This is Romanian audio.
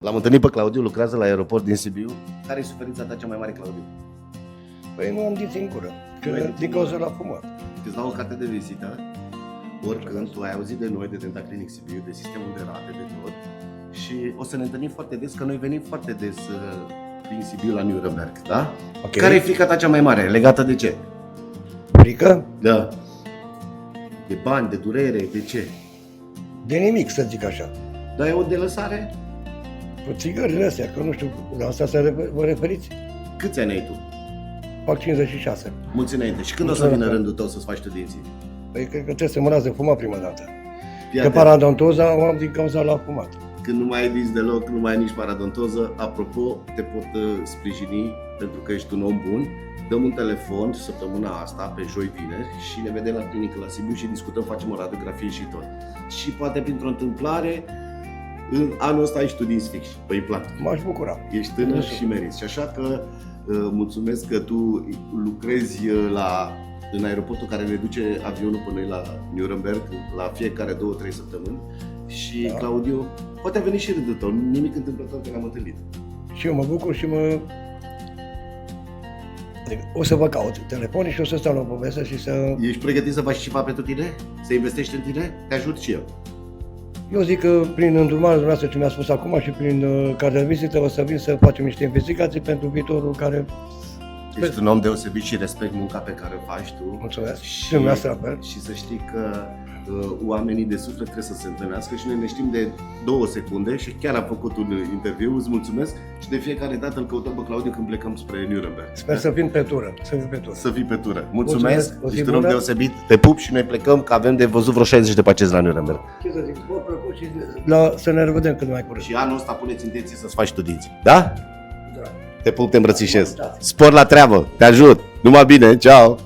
L-am întâlnit pe Claudiu, lucrează la aeroport din Sibiu. Care e suferința ta cea mai mare, Claudiu? Păi nu am dinți în gură, că din cauza la fumat. Îți dau o carte de vizită. Oricând tu ai auzit de noi, de Dental Clinic Sibiu, de sistemul de rate, de tot. Și o să ne întâlnim foarte des, că noi venim foarte des prin Sibiu la Nuremberg, da? Okay. Care e frica ta cea mai mare? Legată de ce? Frică? Da. De bani, de durere, de ce? De nimic, să zic așa. Dar e o delăsare? Cu țigările astea, că nu știu, la asta vă referiți? Câți ani ai tu? Fac 56. Mulți înainte. Și când o să vină rândul tău să-ți faci tu dinții? Păi cred că trebuie să mă las de fumat prima dată. Fii Că atent. paradontoza o am din cauza la fumat. Când nu mai ai dinți deloc, nu mai ai nici paradontoză, apropo, te pot sprijini pentru că ești un om bun. Dăm un telefon săptămâna asta, pe joi, vineri, și ne vedem la clinică la Sibiu și discutăm, facem o radiografie și tot. Și poate printr-o întâmplare, în anul ăsta ai și tu dinți fixi pe implant. M-aș bucura. Ești tânăr și meriți. Și așa că mulțumesc că tu lucrezi în aeroportul care ne duce avionul pe noi la Nuremberg la fiecare 2-3 săptămâni. Și Da. Claudiu, poate a venit și rândul tău, nimic întâmplător că l-am întâlnit. Și eu mă bucur și o să vă caut telefonul și o să stau la poveste și să... Ești pregătit să faci ceva pentru tine? Să investești în tine? Te ajut și eu. Eu zic că prin îndrumarea dumneavoastră ce mi-a spus acum și prin cartea de vizită o să vin să facem niște investigații pentru viitorul care... Ești un om deosebit și respect munca pe care o faci tu. Mulțumesc. Și, Și dumneavoastră la fel. și să știi că oamenii de suflet trebuie să se întâlnească și noi ne știm de 2 secunde și chiar am făcut un interviu, îți mulțumesc și de fiecare dată îl căutăm pe Claudiu când plecăm spre Nuremberg. Sper să fim pe tură. Să fii pe tură. Mulțumesc, O zi ești un om bună. deosebit, te pup și noi plecăm că avem de văzut vreo 60 de pacienți la Nuremberg. Ce să zic, vă plăcut și să ne revedem cât mai curând. Și anul ăsta puneți intenție să-ți faci tu dinți. Da? Da. Te pup, te îmbrățișez. Da. Spor la treabă, te ajut. Numai bine, ceau!